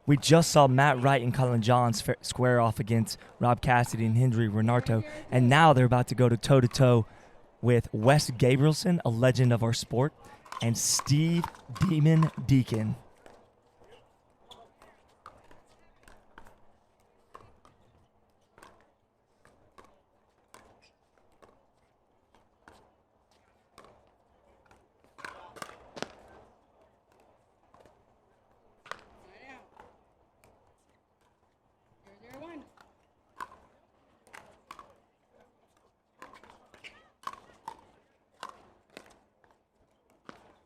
We just saw Matt Wright and Collin Johns square off against Rob Cassidy and Henry Renarto, and now they're about to go to toe-to-toe with Wes Gabrielsen, a legend of our sport, and Steve Demon Deakin.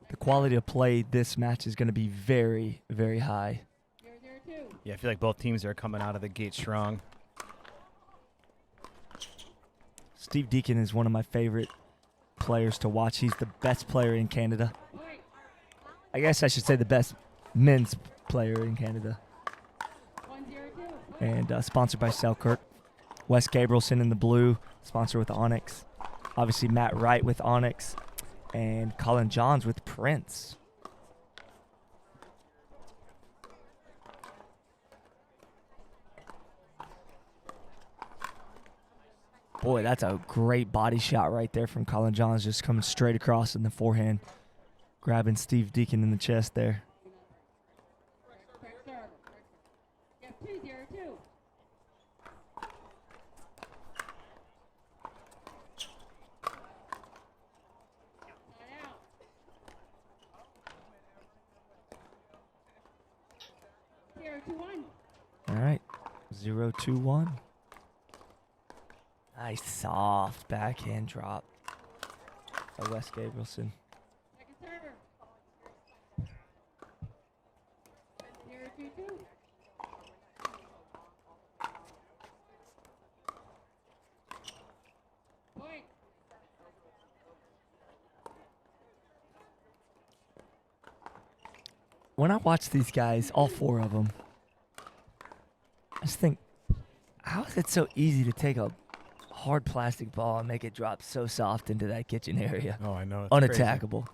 The quality of play this match is going to be very, very high. Yeah, I feel like both teams are coming out of the gate strong. Steve Deakin is one of my favorite players to watch. He's the best player in Canada. I guess I should say the best men's player in Canada. And sponsored by Selkirk. Wes Gabrielsen in the blue, sponsored with Onyx. Obviously Matt Wright with Onyx. And Collin Johns with Prince. Boy, that's a great body shot right there from Collin Johns, just coming straight across in the forehand, grabbing Steve Deakin in the chest there. All right, 0-2-1. Nice soft backhand drop by Wes Gabrielsen. When I watch these guys, all four of them, I just think, how is it so easy to take a hard plastic ball and make it drop so soft into that kitchen area? Oh, I know. It's unattackable.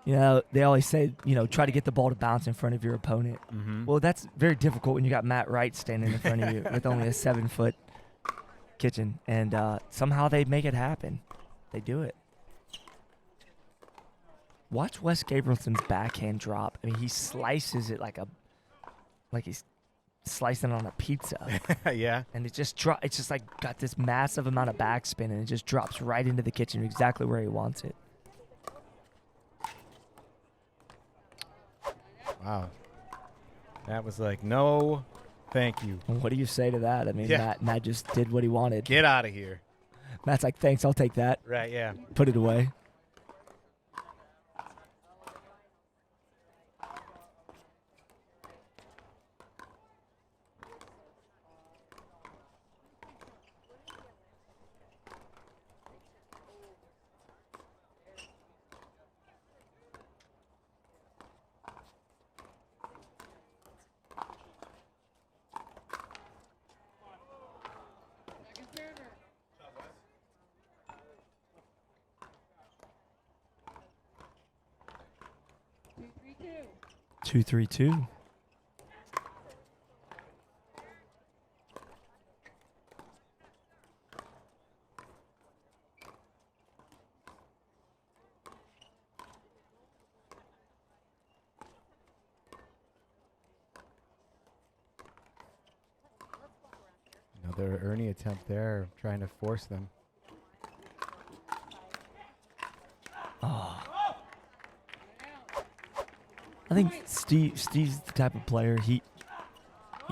You know, they always say, you know, try to get the ball to bounce in front of your opponent. Mm-hmm. Well, that's very difficult when you got Matt Wright standing in front of you with only a 7-foot kitchen. And somehow they make it happen. They do it. Watch Wes Gabrielsen's backhand drop. I mean, he slices it like he's slicing on a pizza. Yeah. And it just it's just like got this massive amount of backspin, and it just drops right into the kitchen exactly where he wants it. Wow. That was like, no, thank you. What do you say to that? I mean, Yeah. Matt just did what he wanted. Get out of here. Matt's like, thanks, I'll take that. Right, yeah. Put it away. Two, 3-2. Another Ernie attempt there, trying to force them. Oh. I think Steve's the type of player, he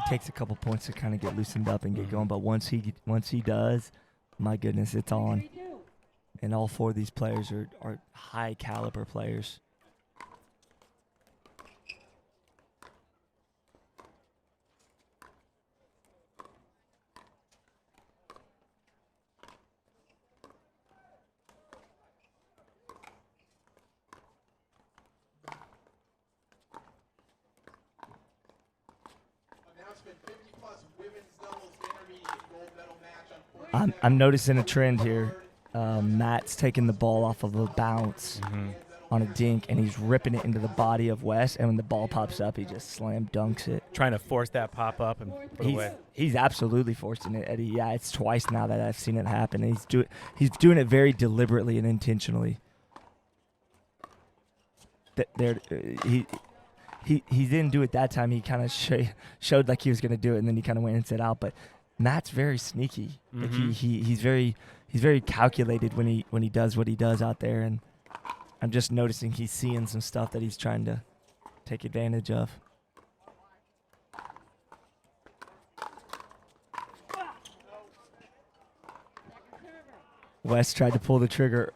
takes a couple points to kind of get loosened up and get going, but once he does, my goodness, it's on. And all four of these players are high caliber players. I'm noticing a trend here. Matt's taking the ball off of a bounce. Mm-hmm. on a dink, and he's ripping it into the body of West, and when the ball pops up, he just slam dunks it. Trying to force that pop up and put it away. He's absolutely forcing it, Eddie. Yeah, it's twice now that I've seen it happen. And he's doing it very deliberately and intentionally. He didn't do it that time. He kind of showed like he was going to do it, and then he kind of went and sit out. But Matt's very sneaky. Like he's very calculated when he does what he does out there, and I'm just noticing he's seeing some stuff that he's trying to take advantage of. West tried to pull the trigger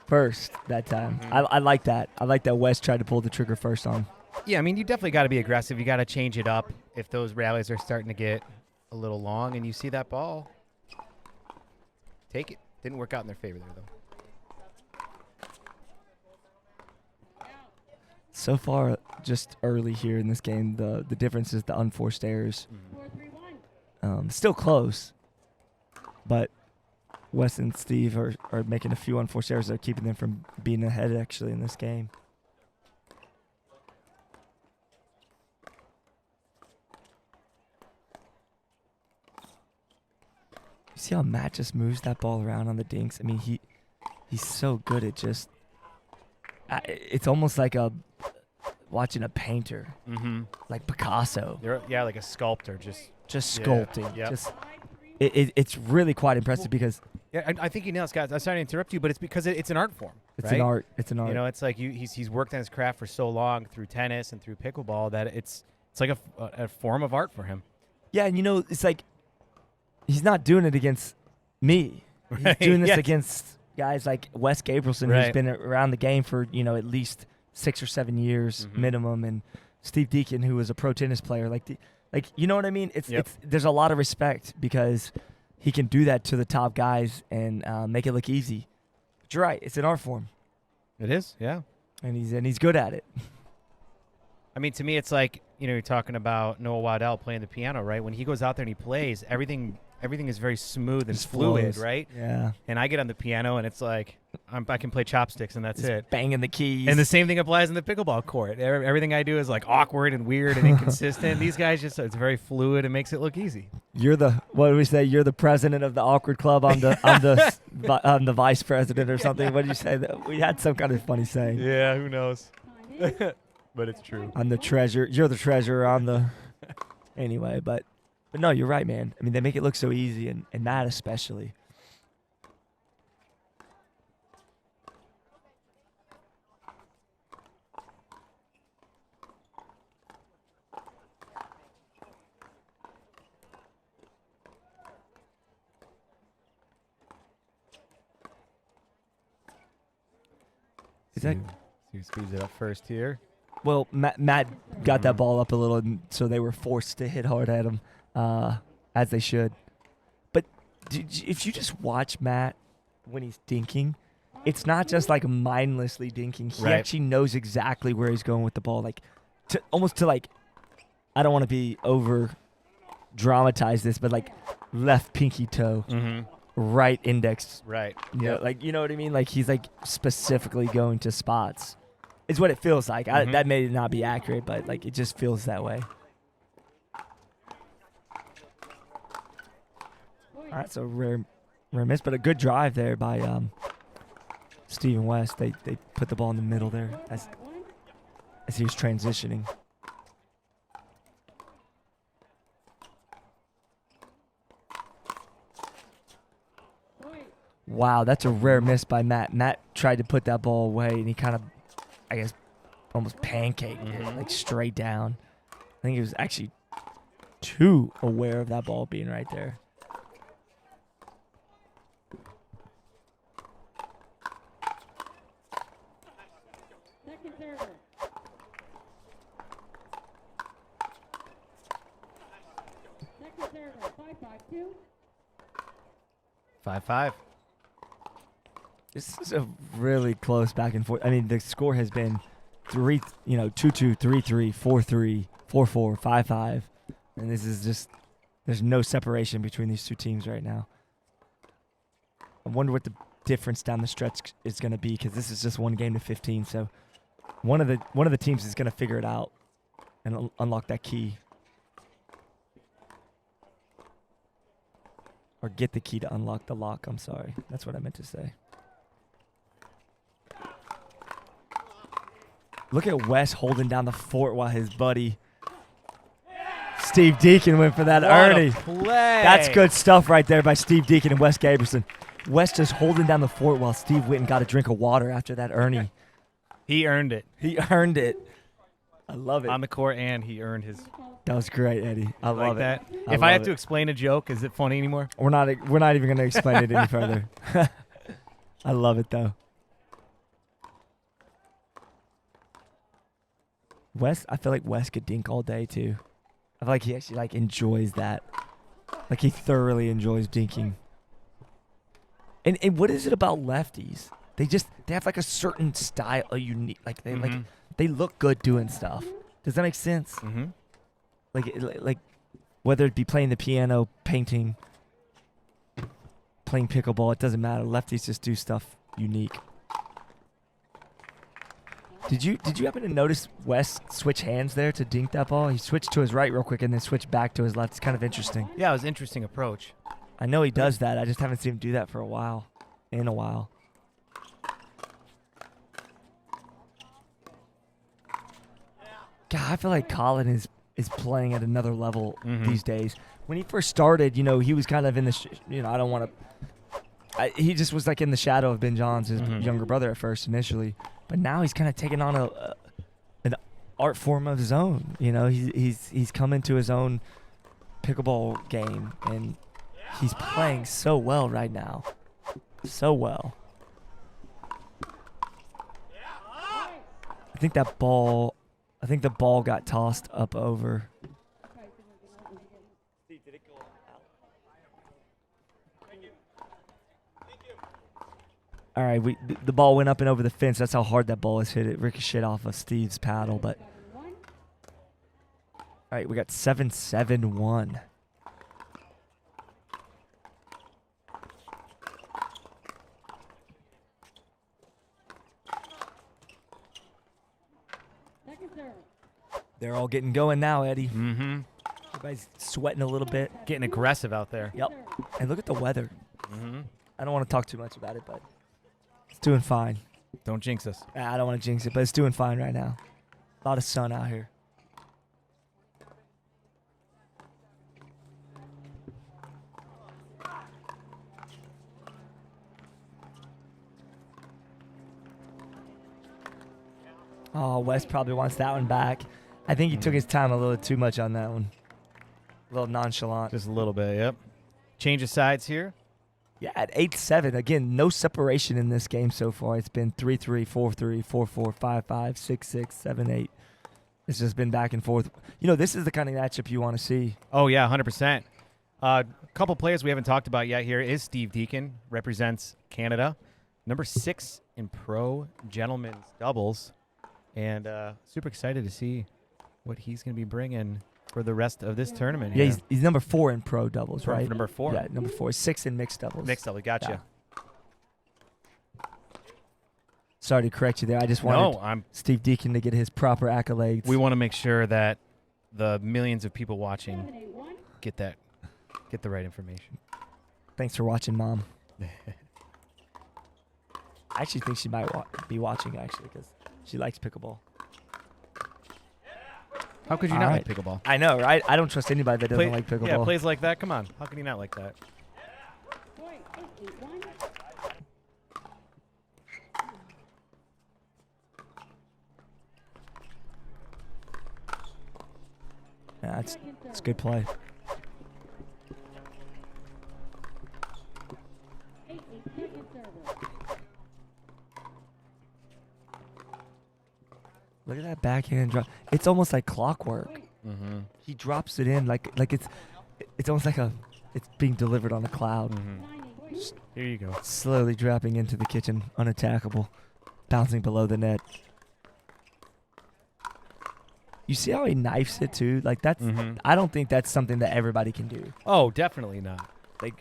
first that time. I like that. I like that West tried to pull the trigger first on. Yeah, I mean, you definitely got to be aggressive. You got to change it up if those rallies are starting to get a little long and you see that ball. Take it. Didn't work out in their favor there, though. So far, just early here in this game, the difference is the unforced errors. Still close, but Wes and Steve are making a few unforced errors that are keeping them from being ahead actually in this game. You see how Matt just moves that ball around on the dinks? I mean, he's so good at just it's almost like watching a painter, like Picasso. Yeah, like a sculptor, just sculpting. Yep. It's really quite impressive because I think you nailed it, Scott. I'm sorry to interrupt you, but it's because it's an art form. It's right? an art. It's an art. You know, it's like he's worked on his craft for so long through tennis and through pickleball that it's like a form of art for him. Yeah, and it's like he's not doing it against me. He's doing this against guys like Wes Gabrielsen, who's been around the game for at least 6 or 7 years minimum, and Steve Deakin, who was a pro tennis player. Like you know what I mean? It's there's a lot of respect because he can do that to the top guys and make it look easy. But you're right, it's an art form. It is, yeah. And he's good at it. I mean, to me, it's like you're talking about Noah Waddell playing the piano, right? When he goes out there and he plays, everything is very smooth and fluid, right? Yeah. And I get on the piano and it's like I can play chopsticks and that's it. Banging the keys. And the same thing applies in the pickleball court. Everything I do is like awkward and weird and inconsistent. These guys it's very fluid and makes it look easy. You're what do we say? You're the president of the awkward club. I'm the vice president or something. What did you say? We had some kind of funny saying. Yeah, who knows? But it's true. I'm the treasurer. You're the treasurer. I'm the anyway. But no, you're right, man. I mean, they make it look so easy, and that especially. Is that? He speeds it up first here. Well, Matt got that ball up a little, and so they were forced to hit hard at him, as they should. But if you just watch Matt when he's dinking, it's not just like mindlessly dinking. He actually knows exactly where he's going with the ball, almost to I don't want to be over dramatize this, but like left pinky toe, right index, right. Yeah, you know what I mean. Like he's specifically going to spots. Is what it feels like. That may not be accurate, but it just feels that way. All right, so rare miss, but a good drive there by Stephen West. They put the ball in the middle there as he was transitioning. Wow, that's a rare miss by Matt. Matt tried to put that ball away, and he kind of, I guess, almost pancaked it, straight down. I think he was actually too aware of that ball being right there. Second server. Second server. 5-5-2. 5-5. This is a really close back and forth. I mean, the score has been 2-2, 3-3, 4-3, 4-4, 5-5. And this is just, there's no separation between these two teams right now. I wonder what the difference down the stretch is going to be, because this is just one game to 15. So one of the teams is going to figure it out and unlock that key, or get the key to unlock the lock. I'm sorry, that's what I meant to say. Look at Wes holding down the fort while his buddy Steve Deakin went for that Ernie. Play. That's good stuff right there by Steve Deakin and Wes Gabrielsen. Wes just holding down the fort while Steve went and got a drink of water after that Ernie. He earned it. He earned it. I love it. On the court, and he earned his. That was great, Eddie. I like love that. it. If I have to explain a joke, is it funny anymore? We're not even going to explain it any further. I love it though. Wes, I feel like Wes could dink all day too. I feel like he actually enjoys that. Like he thoroughly enjoys dinking. And what is it about lefties? They have a certain style, a unique, they look good doing stuff. Does that make sense? Mm-hmm. Like whether it be playing the piano, painting, playing pickleball, it doesn't matter. Lefties just do stuff unique. Did you happen to notice Wes switch hands there to dink that ball? He switched to his right real quick and then switched back to his left. It's kind of interesting. Yeah, it was an interesting approach. I know he does that. I just haven't seen him do that for a while. In a while. God, I feel like Collin is playing at another level these days. When he first started, he was kind of in the, I don't want to. He just was in the shadow of Ben Johns, his younger brother at first initially. But now he's kind of taken on an art form of his own. He's come into his own pickleball game, and he's playing so well right now. So well. I think the ball got tossed up over. All right, the ball went up and over the fence. That's how hard that ball is hit. It ricocheted off of Steve's paddle. But all right, we got 7-7-1. They're all getting going now, Eddie. Mm-hmm. Everybody's sweating a little bit. Getting aggressive out there. Yep. And look at the weather. Mm-hmm. I don't want to talk too much about it, but it's doing fine. Don't jinx us. I don't want to jinx it, but it's doing fine right now. A lot of sun out here. Oh, Wes probably wants that one back. I think he took his time a little too much on that one. A little nonchalant. Just a little bit, yep. Change of sides here. Yeah, at 8-7. Again, no separation in this game so far. It's been 3-3, 4-3, 4-4, 5-5, 6-6, 7-8. It's just been back and forth. This is the kind of matchup you want to see. Oh, yeah, 100%. A couple players we haven't talked about yet here is Steve Deakin, represents Canada. Number 6 in pro gentlemen's doubles. And super excited to see what he's going to be bringing for the rest of this tournament. Yeah, he's number 4 in pro doubles, right? Number 4. Yeah, number 4. 6 in mixed doubles. Mixed double, gotcha. Yeah. Sorry to correct you there. I just wanted Steve Deakin to get his proper accolades. We want to make sure that the millions of people watching get the right information. Thanks for watching, Mom. I actually think she might be watching, actually, because she likes pickleball. How could you not like pickleball? I know, right? I don't trust anybody that doesn't like pickleball. Yeah, plays like that. Come on. How can you not like that? Yeah, it's good play. Look at that backhand drop. It's almost like clockwork. Mm-hmm. He drops it in like it's almost like it's being delivered on a cloud. Mm-hmm. Here you go. Slowly dropping into the kitchen, unattackable, bouncing below the net. You see how he knifes it too? Like that's. Mm-hmm. I don't think that's something that everybody can do. Oh, definitely not. Like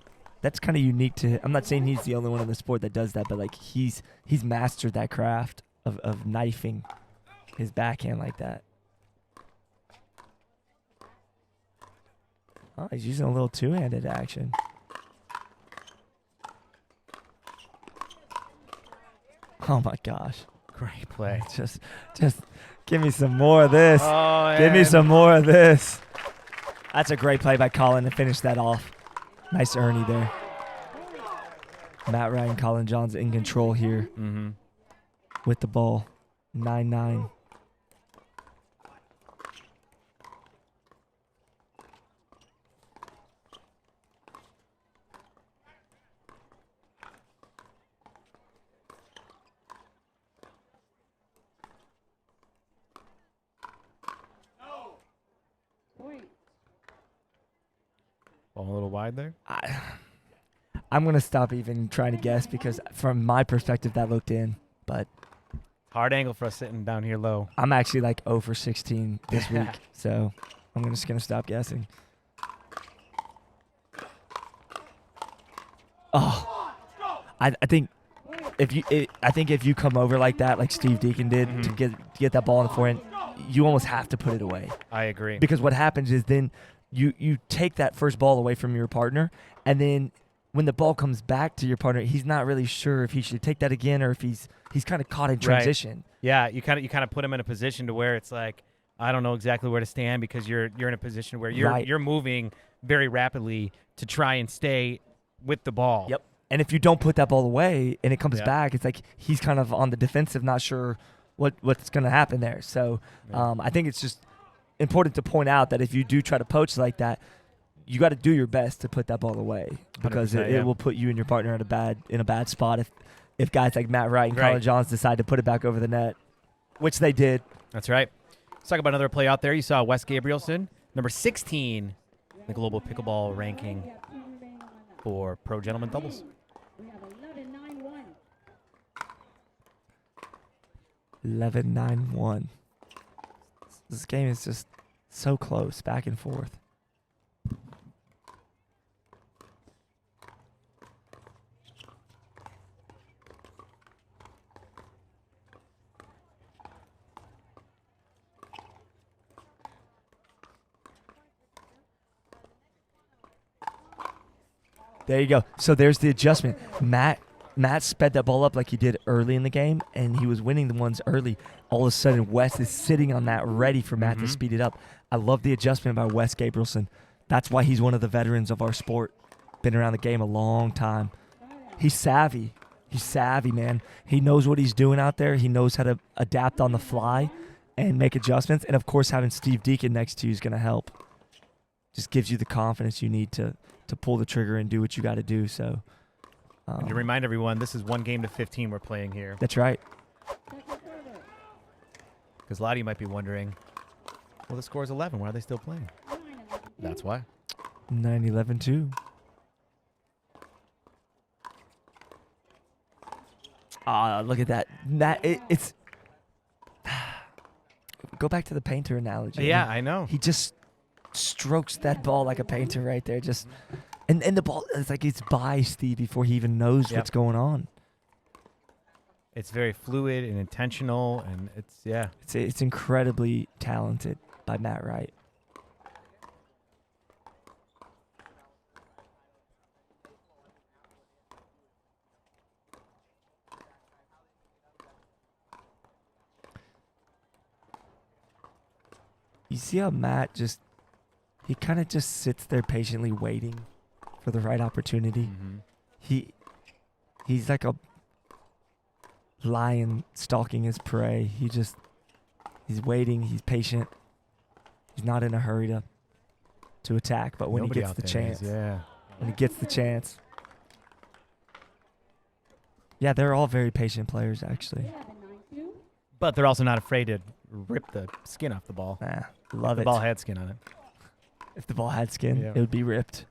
that's kind of unique to him. I'm not saying he's the only one in the sport that does that, but like he's mastered that craft of knifing his backhand like that. Oh, he's using a little two-handed action. Oh my gosh. Great play. Just give me some more of this. Oh, Give me and some more of this. That's a great play by Collin to finish that off. Nice Ernie there. Matt Wright and Collin Johns in control here Mhm. with the ball. 9-9. Point. Ball a little wide there. I'm going to stop even trying to guess because from my perspective that looked in. But Hard angle for us sitting down here low. I'm actually like 0 for 16 this week. So I'm just going to stop guessing. Oh, I think if you come over like that, like Steve Deakin did to get that ball in the forehand, you almost have to put it away. I agree. Because what happens is then you take that first ball away from your partner, and then when the ball comes back to your partner, he's not really sure if he should take that again or if he's kind of caught in transition. Yeah, you kind of put him in a position to where it's like, I don't know exactly where to stand because you're in a position where you're moving very rapidly to try and stay with the ball. Yep. And if you don't put that ball away and it comes back, it's like he's kind of on the defensive, not sure what's going to happen there. So I think it's just important to point out that if you do try to poach like that, you got to do your best to put that ball away because it will put you and your partner in a bad spot if guys like Matt Wright and Collin Johns decide to put it back over the net, which they did. That's right. Let's talk about another play out there. You saw Wes Gabrielsen, number 16 in the global pickleball ranking We have 2 remaining on that. for pro gentlemen doubles. We have 11-9-1. 11-9-1. This game is just so close, back and forth. There you go. So there's the adjustment. Matt sped that ball up like he did early in the game, and he was winning the ones early. All of a sudden, Wes is sitting on that ready for Matt to speed it up. I love the adjustment by Wes Gabrielsen. That's why he's one of the veterans of our sport. Been around the game a long time. He's savvy. He's savvy, man. He knows what he's doing out there. He knows how to adapt on the fly and make adjustments. And, of course, having Steve Deakin next to you is going to help. Just gives you the confidence you need to pull the trigger and do what you got to do. So, And to remind everyone, this is 1 game to 15 we're playing here. that's right. Second server. Because a lot of you might be wondering, well, the score is 11. Why are they still playing? 9-11. That's why. 9-11-2. Look at that. It's go back to the painter analogy. Yeah, I know. He just strokes that ball like a painter right there. Just and the ball it's like it's by Steve before he even knows what's going on. It's very fluid and intentional, and It's incredibly talented by Matt Wright. You see how Matt he kind of just sits there patiently waiting for the right opportunity. He's like a lion stalking his prey. He's waiting. He's patient. He's not in a hurry to attack. But when Nobody he gets out the there chance, is, when he gets the chance, they're all very patient players actually. 11-9-2. But they're also not afraid to rip the skin off the ball. Love The it. ball had skin on it. If the ball had skin, Yeah. it would be ripped.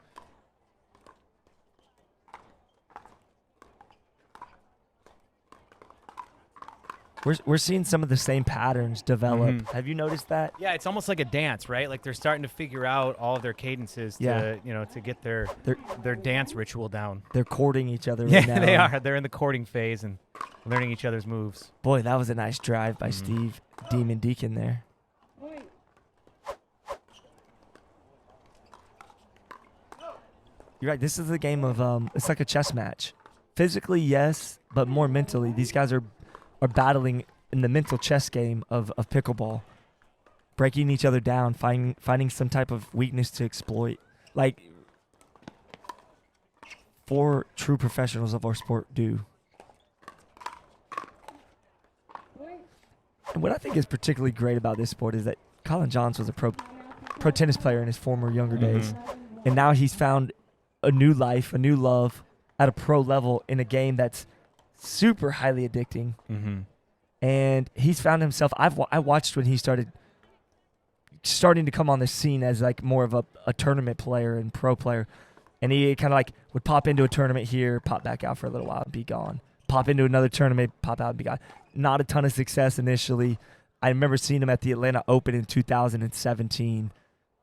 We're seeing some of the same patterns develop. Mhm. Have you noticed that? Yeah, it's almost like a dance, right? Like they're starting to figure out all of their cadences Yeah. to get their They're dance ritual down. they're courting each other Yeah, right now. they are. They're in the courting phase and learning each other's moves. Boy, that was a nice drive by Mhm. Steve Demon Deacon there. Point. You're right. This is a game of it's like a chess match. Physically, yes, but more mentally. These guys are battling in the mental chess game of pickleball, breaking each other down, finding some type of weakness to exploit. Like 4 true professionals of our sport do. Point. And what I think is particularly great about this sport is that Collin Johns was a pro tennis player in his former younger days, and now he's found a new life, a new love at a pro level in a game that's super highly addicting. Mm-hmm. And he's found himself. I watched when he starting to come on the scene as like more of a tournament player and pro player, and he kind of like would pop into a tournament here, pop back out for a little while, and be gone. Pop into another tournament, pop out, and be gone. Not a ton of success initially. I remember seeing him at the Atlanta Open in 2017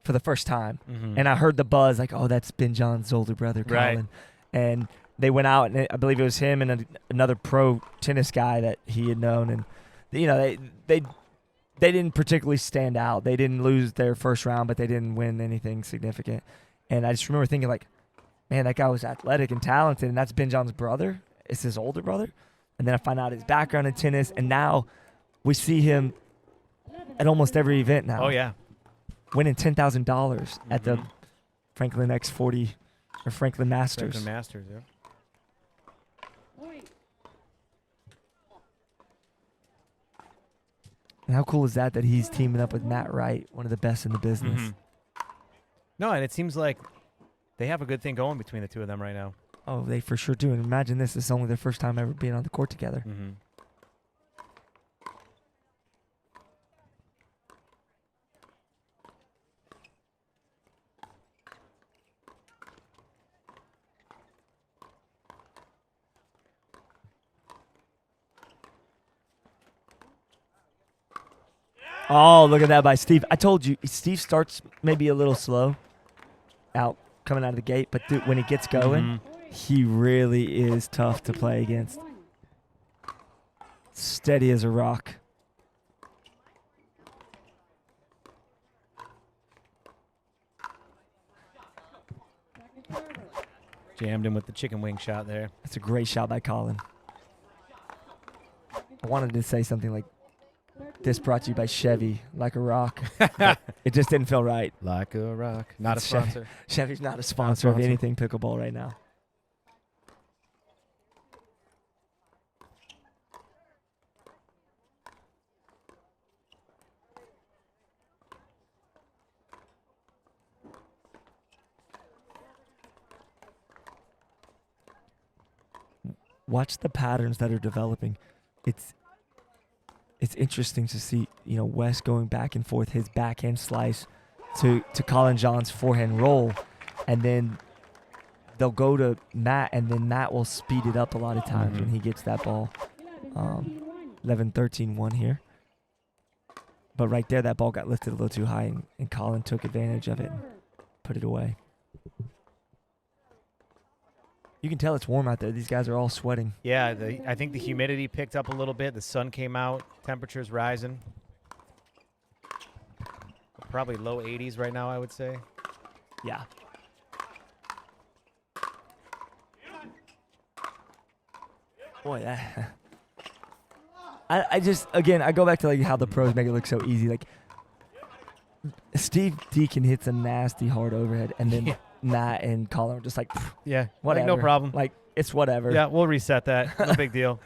for the first time, Mm-hmm. and I heard the buzz like, "Oh, that's Ben John's older brother, Right. Collin." And they went out, and I believe it was him and another pro tennis guy that he had known, and they didn't particularly stand out. They didn't lose their first round, but they didn't win anything significant. And I just remember thinking like, man, that guy was athletic and talented, and that's Ben John's brother. It's his older brother. And then I find out his background in tennis, and now we see him at almost every event now. Oh yeah. Winning $10,000 at the Mhm. Franklin X40 or Franklin Masters. Franklin Masters, yeah. Point. And how cool is that he's teaming up with Matt Wright, one of the best in the business? Mhm. No, and it seems like they have a good thing going between the two of them right now. Oh, they for sure do. And imagine this is only their first time ever being on the court together. Mm-hmm. Oh, look at that by Steve. I told you, Steve starts maybe a little slow coming out of the gate, but dude, when he gets going, Mhm. he really is tough to play against. One. Steady as a rock. Second server. Jammed him with the chicken wing shot there. That's a great shot by Collin. I wanted to say something like, this brought to you by Chevy, like a rock. But it just didn't feel right. Like a rock. Not a It's Chevy. sponsor. Chevy's not a sponsor of sponsor. anything pickleball right now. Watch the patterns that are developing. It's interesting to see, Wes going back and forth, his backhand slice to Collin John's forehand roll, and then they'll go to Matt, and then Matt will speed it up a lot of times when he gets that ball. 11-13-1 here. But right there, that ball got lifted a little too high, and Collin took advantage of it and put it away. You can tell it's warm out there. These guys are all sweating. Yeah, I think the humidity picked up a little bit. The sun came out. Temperatures rising. Probably low 80s right now, I would say. Yeah. Boy, that. I just, again, I go back to like how the pros make it look so easy. Like Steve Deakin hits a nasty hard overhead, and then Yeah. Matt and Collin are just like, Yeah, whatever. like, no problem. Like, it's whatever. Yeah, we'll reset that. No big deal.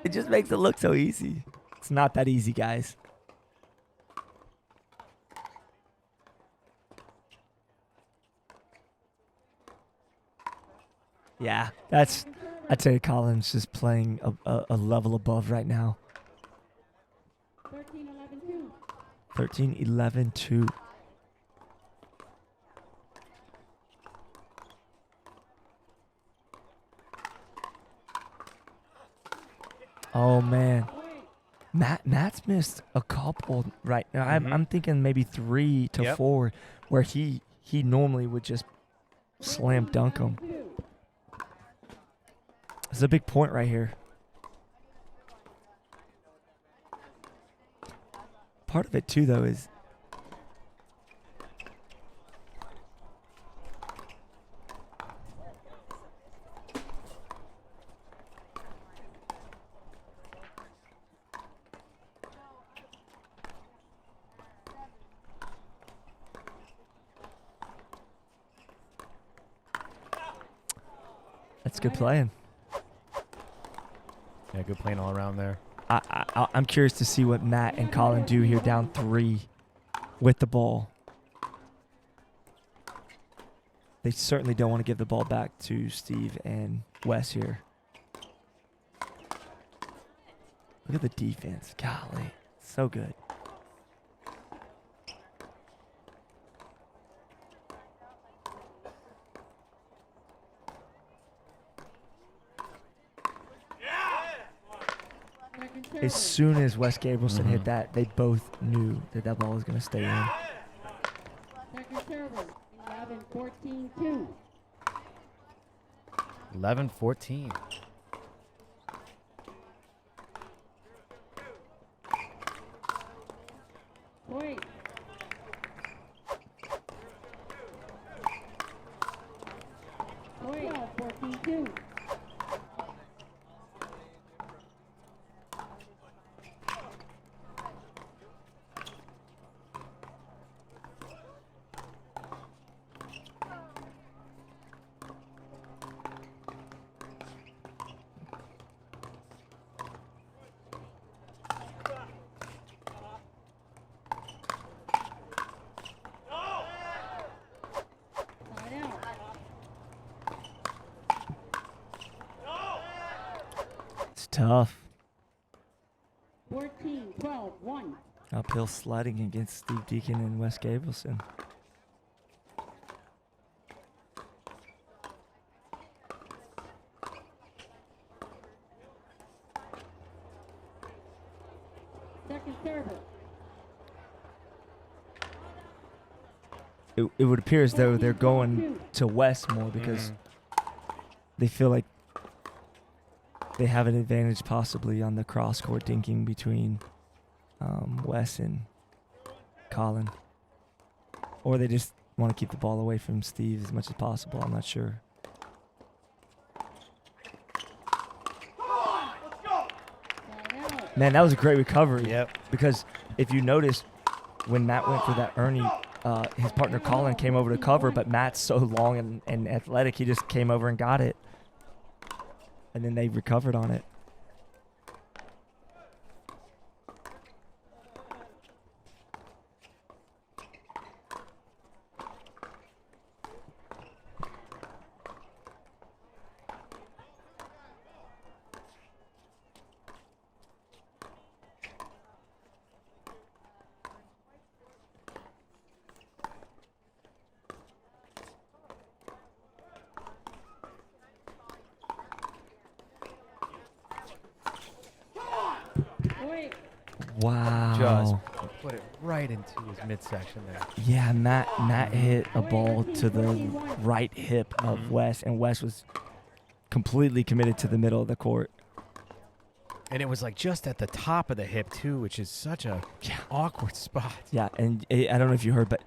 It just makes it look so easy. It's not that easy, guys. Yeah, I'd say Collin's just playing a level above right now. 13-11-2. 13-11-2. Oh, man. Matt's missed a couple right now. Mhm. I'm thinking maybe 3 to Yep. 4 where he normally would just slam dunk them. It's a big point right here. Part of it too, though, is that's good playing. Yeah, good playing all around there. I'm curious to see what Matt and Collin do here down 3 with the ball. They certainly don't want to give the ball back to Steve and Wes here. Look at the defense. Golly, so good. As soon as Wes Gabrielsen hit that, they both knew that that ball was going to stay in. Second server, 11-14-2. 11-14. Point. Point. 14-2. Side out. It's tough. 14-12-1. Uphill sledding against Steve Deakin and Wes Gabrielsen. Second server. It would appear as though they're going to Wes more because they feel like they have an advantage possibly on the cross-court dinking between Wes and Collin. Or they just want to keep the ball away from Steve as much as possible. I'm not sure. Side out. Man, that was a great recovery. Yep. Because if you notice, when Matt went for that Ernie, his partner Collin came over to cover, but Matt's so long and athletic, he just came over and got it. And then they recovered on it. Point. Wow. Just put it right into his midsection there. Yeah, Matt hit a ball to the right hip of Wes, and Wes was completely committed to the middle of the court. And it was like just at the top of the hip too, which is such a awkward spot. Yeah, and I don't know if you heard, but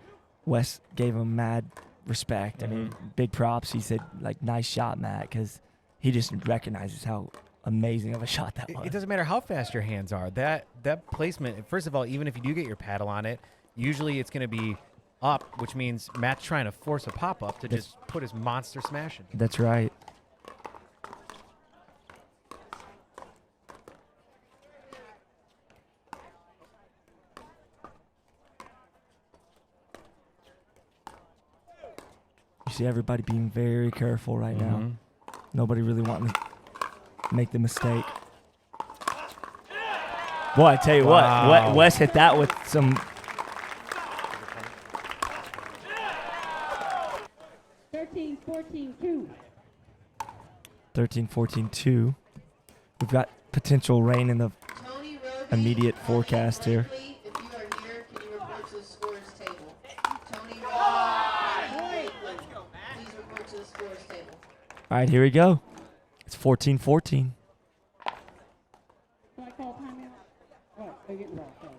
Wes gave him mad respect. I mean, big props. He said, like, nice shot, Matt, because he just recognizes how amazing of a shot that was. It doesn't matter how fast your hands are. That placement, first of all, even if you do get your paddle on it, usually it's going to be up, which means Matt's trying to force a pop-up to just put his monster smash in. That's right. You see everybody being very careful right now. Nobody really wanting to make the mistake. Boy, I tell you Wow. what, Wes hit that with some. 13-14-2. 13-14-2. We've got potential rain in the immediate forecast here. Blakely, if you are here, can you report to the scores table? Tony Blakely, please report to the scores table. All right, here we go. It's 14-14. Can I call timeout? What? They're getting ball. Sorry.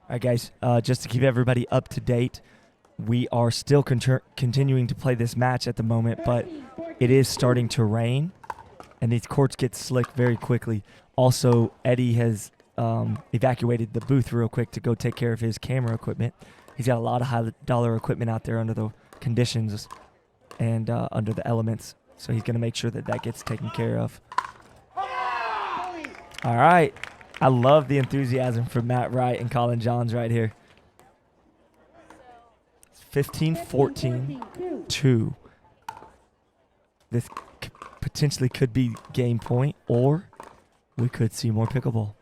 All right, guys, just to keep everybody up to date, we are still continuing to play this match at the moment, but it is starting to rain, and these courts get slick very quickly. Also, Eddie has evacuated the booth real quick to go take care of his camera equipment. He's got a lot of high-dollar equipment out there under the conditions and under the elements, so he's going to make sure that that gets taken care of. All right. I love the enthusiasm from Matt Wright and Collin Johns right here. 15-14-2. This potentially could be game point, or we could see more pickleball.